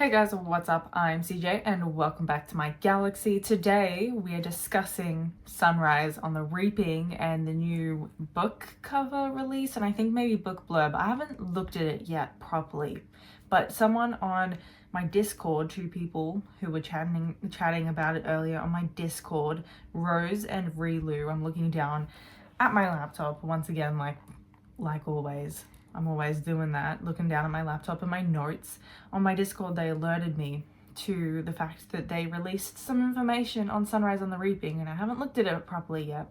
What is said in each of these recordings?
Hey guys, what's up? I'm CJ and welcome back to my galaxy. Today we are discussing Sunrise on the Reaping and the new book cover release and I think maybe book blurb. I haven't looked at it yet properly, but someone on my Discord, two people who were chatting about it earlier on my Discord, Rose and Relu. I'm looking down at my laptop once again, like always. I'm always doing that, looking down at my laptop and my notes. On my Discord, they alerted me to the fact that they released some information on Sunrise on the Reaping, and I haven't looked at it properly yet.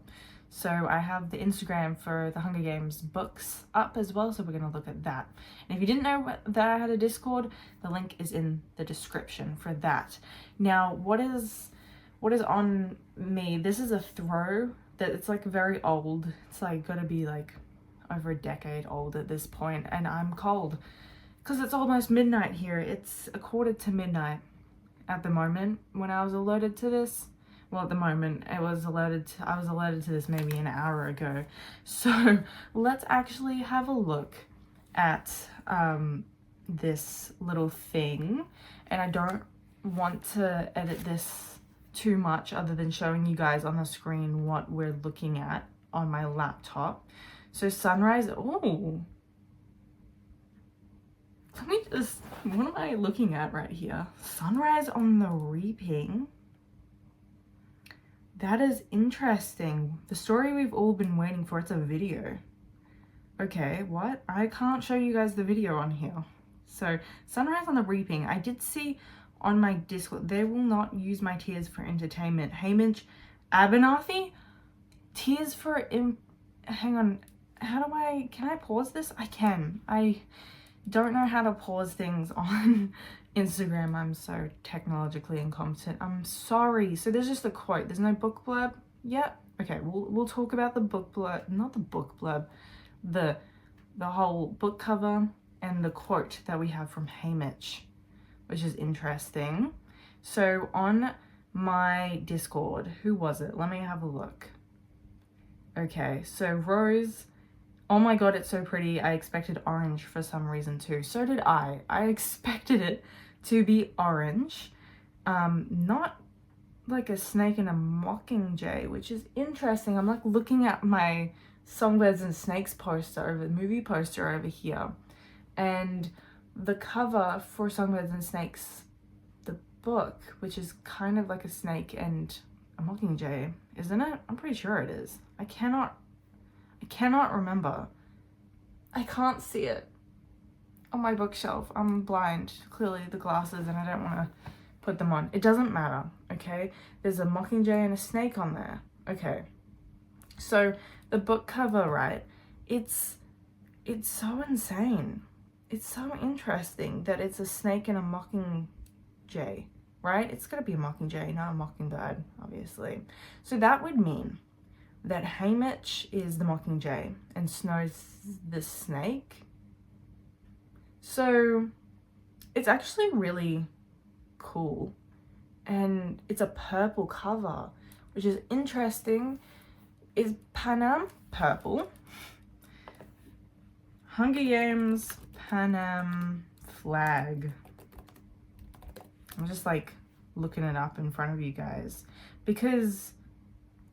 So I have the Instagram for the Hunger Games books up as well, so we're going to look at that. And if you didn't know that I had a Discord, the link is in the description for that. Now, what is on me? This is a throw that it's like very old. It's like got to be like over a decade old at this point, and I'm cold because it's almost midnight here. It's 1:45 midnight at the moment when I was alerted to this. Well, at the moment I was alerted to this maybe an hour ago. So let's actually have a look at this little thing, and I don't want to edit this too much other than showing you guys on the screen what we're looking at on my laptop. So Sunrise, oh, let me just, what am I looking at right here? Sunrise on the Reaping. That is interesting. The story we've all been waiting for, it's a video. Okay, what? I can't show you guys the video on here. So Sunrise on the Reaping, I did see on my Discord, they will not use my tears for entertainment. Hamish Abernathy? Tears for, hang on. Can I pause this? I can. I don't know how to pause things on Instagram. I'm so technologically incompetent. I'm sorry. So there's just a quote. There's no book blurb yet. Okay, we'll talk about the book blurb, not the book blurb, the whole book cover and the quote that we have from Hamish, which is interesting. So on my Discord, who was it? Let me have a look. Okay, so Rose, oh my god, it's so pretty. I expected orange for some reason too. So did I. I expected it to be orange. Not like a snake and a mockingjay, which is interesting. I'm like looking at my Songbirds and Snakes movie poster over here. And the cover for Songbirds and Snakes, the book, which is kind of like a snake and a mockingjay, isn't it? I'm pretty sure it is. I cannot remember. I can't see it on my bookshelf. I'm blind. Clearly the glasses, and I don't want to put them on. It doesn't matter, okay? There's a mockingjay and a snake on there. Okay. So the book cover, right? It's so insane. It's so interesting that it's a snake and a mockingjay, right? It's gotta be a mockingjay, not a mockingbird, obviously. So that would mean that Hamish is the mockingjay and Snow's the snake. So it's actually really cool, and it's a purple cover, which is interesting. Is Panam purple? Hunger Games Panam flag. I'm just like looking it up in front of you guys because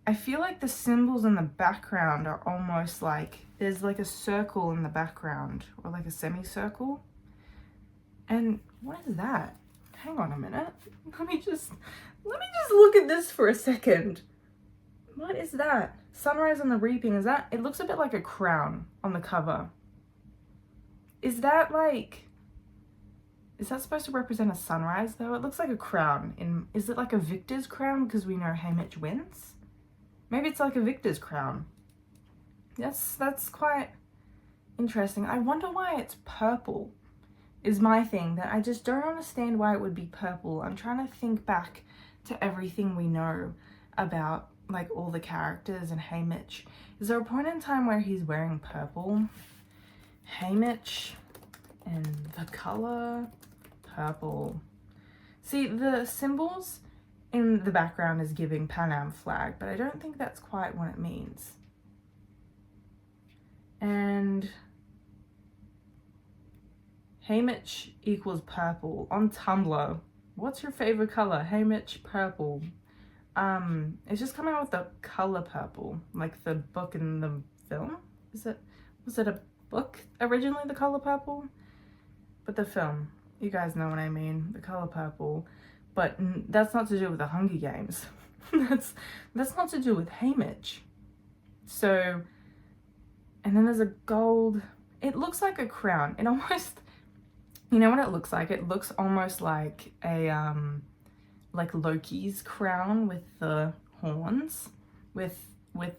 I feel like the symbols in the background are almost like there's like a circle in the background, or like a semicircle. And what is that? Hang on a minute. Let me just look at this for a second. What is that? Sunrise on the Reaping, is that? It looks a bit like a crown on the cover. Is that supposed to represent a sunrise though? It looks like a crown. Is it like a victor's crown because we know Hamish wins? Maybe it's like a victor's crown. That's quite interesting. I wonder why it's purple is my thing, that I just don't understand why it would be purple. I'm trying to think back to everything we know about like all the characters and Hamish. Is there a point in time where he's wearing purple? Hamish and the color purple. See, the symbols in the background is giving Panam flag, but I don't think that's quite what it means. And Haymitch equals purple on Tumblr. What's your favorite color? Haymitch purple. It's just coming out with the color purple, like the book in the film. Was it a book originally, the color purple? But the film, you guys know what I mean, the color purple. But that's not to do with the Hunger Games. that's not to do with Haymitch. So, and then there's a gold. It looks like a crown. It almost, you know what it looks like? It looks almost like a like Loki's crown with the horns, with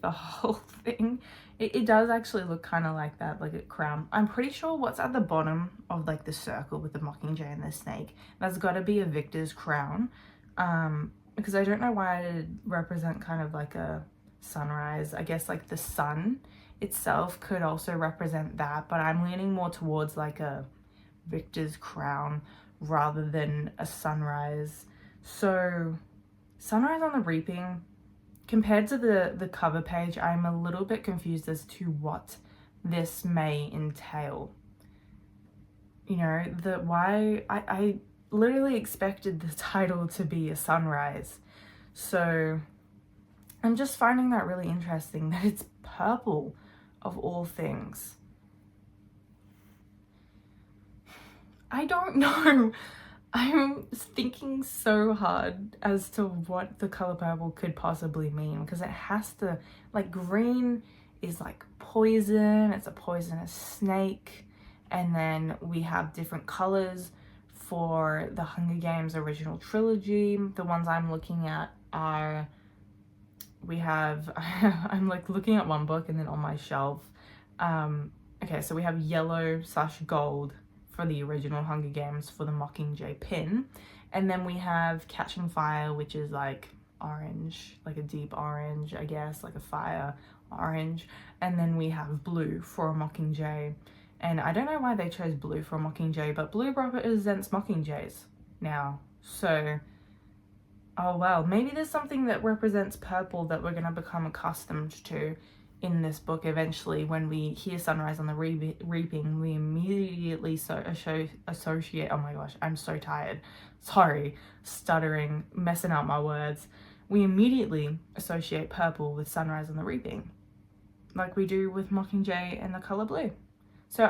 the whole thing. It does actually look kind of like that, like a crown. I'm pretty sure what's at the bottom of like the circle with the mockingjay and the snake, that's got to be a victor's crown, because I don't know why it'd represent kind of like a sunrise. I guess like the sun itself could also represent that, but I'm leaning more towards like a victor's crown rather than a sunrise. So Sunrise on the Reaping, compared to the cover page, I'm a little bit confused as to what this may entail. You know, I literally expected the title to be a sunrise. So I'm just finding that really interesting that it's purple of all things. I don't know. I'm thinking so hard as to what the color purple could possibly mean, because it has to, like, green is like poison, it's a poisonous snake, and then we have different colors for the Hunger Games original trilogy. The ones I'm looking at are, we have, I'm like looking at one book and then on my shelf, okay, so we have yellow/gold for the original Hunger Games for the Mockingjay pin, and then we have Catching Fire, which is like orange, like a deep orange, I guess, like a fire orange, and then we have blue for a Mockingjay. And I don't know why they chose blue for a Mockingjay, but blue represents Mockingjays now. So, oh well, maybe there's something that represents purple that we're gonna become accustomed to in this book eventually. When we hear Sunrise on the Reaping, we immediately associate, oh my gosh, I'm so tired, sorry, stuttering, messing up my words. We immediately associate purple with Sunrise on the Reaping, like we do with Mockingjay and the color blue. So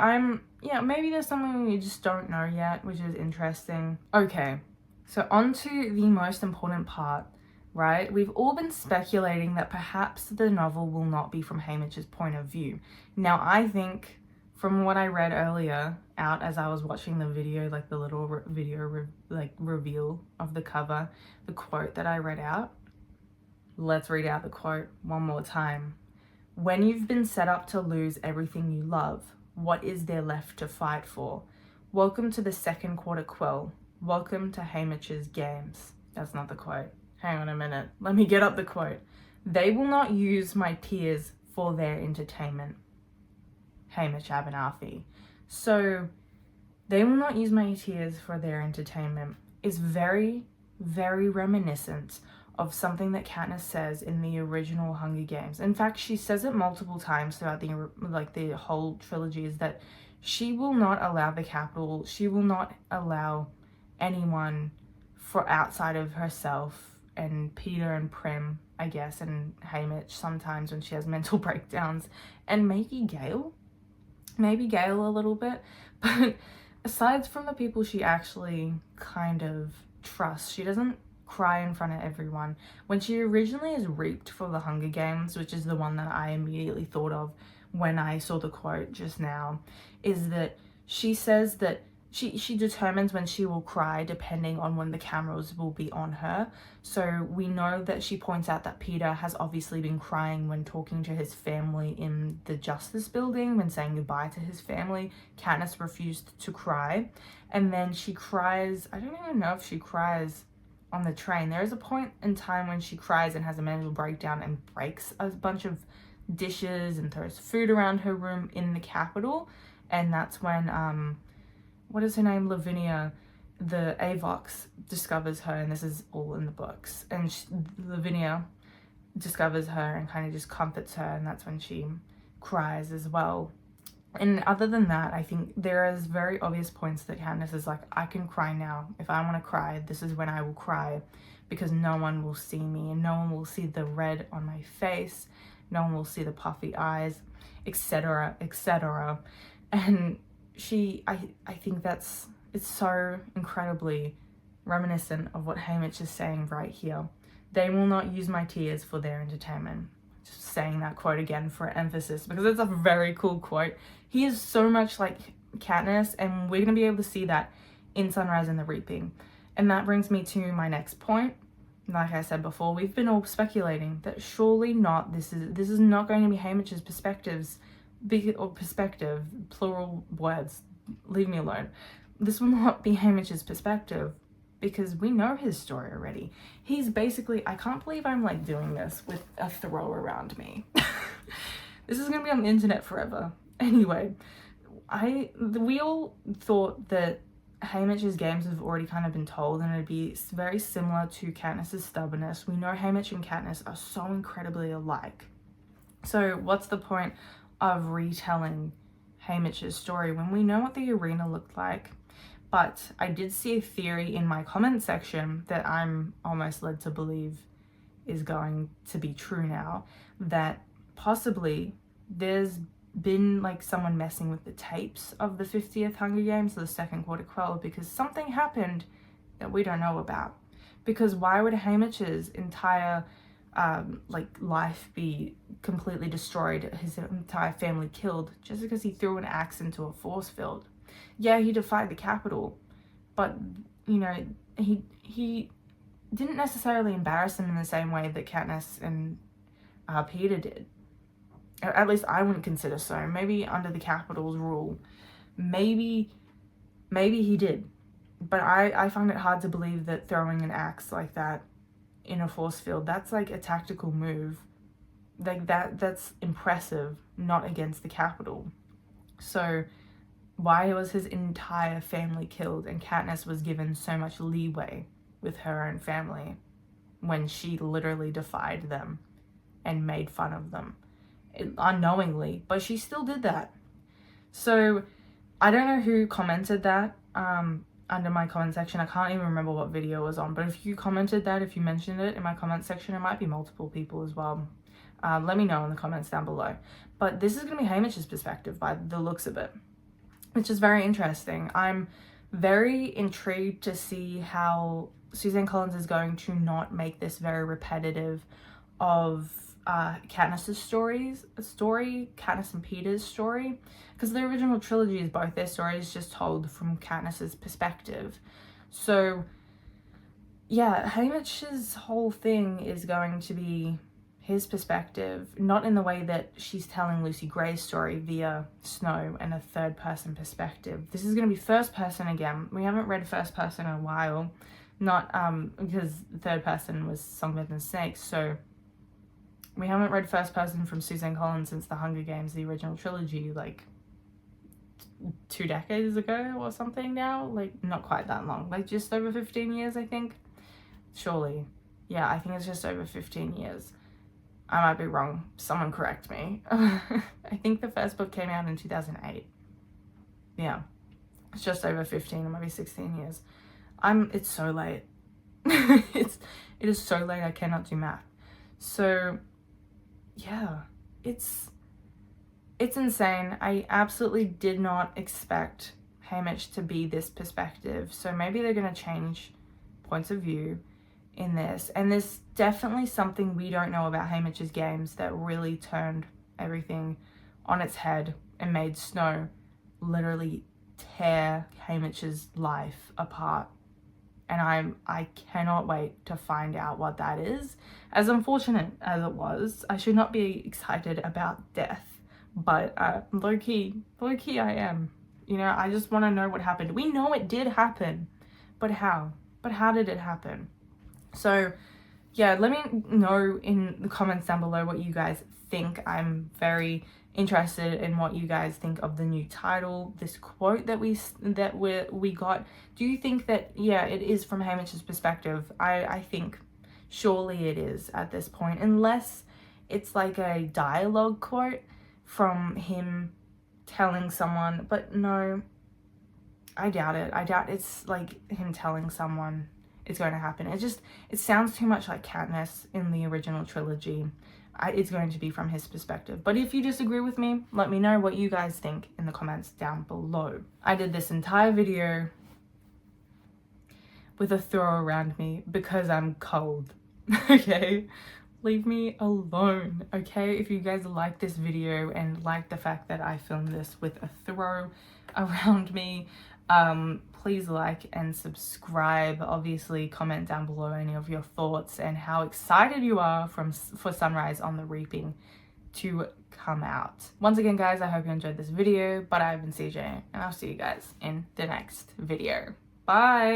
yeah, maybe there's something we just don't know yet, which is interesting. Okay, so on to the most important part, right? We've all been speculating that perhaps the novel will not be from Haymitch's point of view. Now, I think from what I read earlier out as I was watching the video, like the little reveal of the cover, the quote that I read out, let's read out the quote one more time. When you've been set up to lose everything you love, what is there left to fight for? Welcome to the second quarter quill. Welcome to Haymitch's games. That's not the quote. Hang on a minute. Let me get up the quote. They will not use my tears for their entertainment. Haymitch Abernathy. So, they will not use my tears for their entertainment is very, very reminiscent of something that Katniss says in the original Hunger Games. In fact, she says it multiple times throughout the whole trilogy, is that she will not allow the Capitol, she will not allow anyone for outside of herself and Peter and Prim, I guess, and Haymitch sometimes when she has mental breakdowns, and maybe Gale a little bit, but aside from the people she actually kind of trusts, she doesn't cry in front of everyone. When she originally is reaped for the Hunger Games, which is the one that I immediately thought of when I saw the quote just now, is that she says that she determines when she will cry depending on when the cameras will be on her. So we know that she points out that Peter has obviously been crying when talking to his family in the Justice Building, when saying goodbye to his family. Katniss refused to cry, and then she cries, I don't even know if she cries on the train. There is a point in time when she cries and has a mental breakdown and breaks a bunch of dishes and throws food around her room in the Capitol, and that's when what is her name, Lavinia, the Avox, discovers her, and this is all in the books, and Lavinia discovers her and kind of just comforts her, and that's when she cries as well. And other than that, I think there is very obvious points that Katniss is like, I can cry now. If I want to cry, this is when I will cry, because no one will see me and no one will see the red on my face. No one will see the puffy eyes, etc., etc. And I think it's so incredibly reminiscent of what Haymitch is saying right here. They will not use my tears for their entertainment. Just saying that quote again for emphasis, because it's a very cool quote. He is so much like Katniss, and we're going to be able to see that in Sunrise and the Reaping. And that brings me to my next point. Like I said before, we've been all speculating that surely not, this is not going to be Haymitch's perspectives, perspective, plural words, leave me alone. This will not be Haymitch's perspective, because we know his story already. He's basically, I can't believe I'm like doing this with a throw around me. This is gonna be on the internet forever. Anyway, we all thought that Haymitch's games have already kind of been told, and it'd be very similar to Katniss's stubbornness. We know Haymitch and Katniss are so incredibly alike. So what's the point of retelling Haymitch's story when we know what the arena looked like? But I did see a theory in my comment section that I'm almost led to believe is going to be true now, that possibly there's been like someone messing with the tapes of the 50th Hunger Games, the second quarter quell, because something happened that we don't know about. Because why would Haymitch's entire life be completely destroyed, his entire family killed, just because he threw an axe into a force field? Yeah, he defied the Capitol, but you know, he didn't necessarily embarrass him in the same way that Katniss and Peter did. At least I wouldn't consider so. Maybe under the Capitol's rule, maybe he did. But I find it hard to believe that throwing an axe like that in a force field, that's like a tactical move. Like that's impressive, not against the Capitol. So why was his entire family killed and Katniss was given so much leeway with her own family when she literally defied them and made fun of them? Unknowingly, but she still did that. So I don't know who commented that under my comment section. I can't even remember what video it was on, but if you commented that, if you mentioned it in my comment section, it might be multiple people as well. Let me know in the comments down below. But this is going to be Haymitch's perspective by the looks of it, which is very interesting. I'm very intrigued to see how Suzanne Collins is going to not make this very repetitive of Katniss's story, Katniss and Peter's story, because the original trilogy is both their stories just told from Katniss's perspective. So yeah, Haymitch's whole thing is going to be his perspective, not in the way that she's telling Lucy Gray's story via Snow and a third person perspective. This is going to be first person again. We haven't read first person in a while, not because the third person was Songbirds and Snakes, so we haven't read first person from Suzanne Collins since the Hunger Games, the original trilogy, like 2 decades ago or something now. Like, not quite that long. Like, just over 15 years, I think. Surely. Yeah, I think it's just over 15 years. I might be wrong. Someone correct me. I think the first book came out in 2008. Yeah. It's just over 15, or maybe 16 years. It's so late. It is so late I cannot do math. So yeah, it's insane. I absolutely did not expect Haymitch to be this perspective. So maybe they're going to change points of view in this. And there's definitely something we don't know about Haymitch's games that really turned everything on its head and made Snow literally tear Haymitch's life apart. And I cannot wait to find out what that is. As unfortunate as it was, I should not be excited about death, but low-key I am. You know, I just want to know what happened. We know it did happen, but how? But how did it happen? So yeah, let me know in the comments down below what you guys think. I'm very interested in what you guys think of the new title, this quote that we got. Do you think that, yeah, it is from Haymitch's perspective? I think surely it is at this point, unless it's like a dialogue quote from him telling someone, but no, I doubt it. I doubt it's like him telling someone it's going to happen. It sounds too much like Katniss in the original trilogy. It's going to be from his perspective. But if you disagree with me, let me know what you guys think in the comments down below. I did this entire video with a throw around me because I'm cold, okay? Leave me alone, okay? If you guys like this video and like the fact that I filmed this with a throw around me, please like and subscribe. Obviously, comment down below any of your thoughts and how excited you are for Sunrise on the Reaping to come out. Once again, guys, I hope you enjoyed this video, but I've been CJ, and I'll see you guys in the next video. Bye!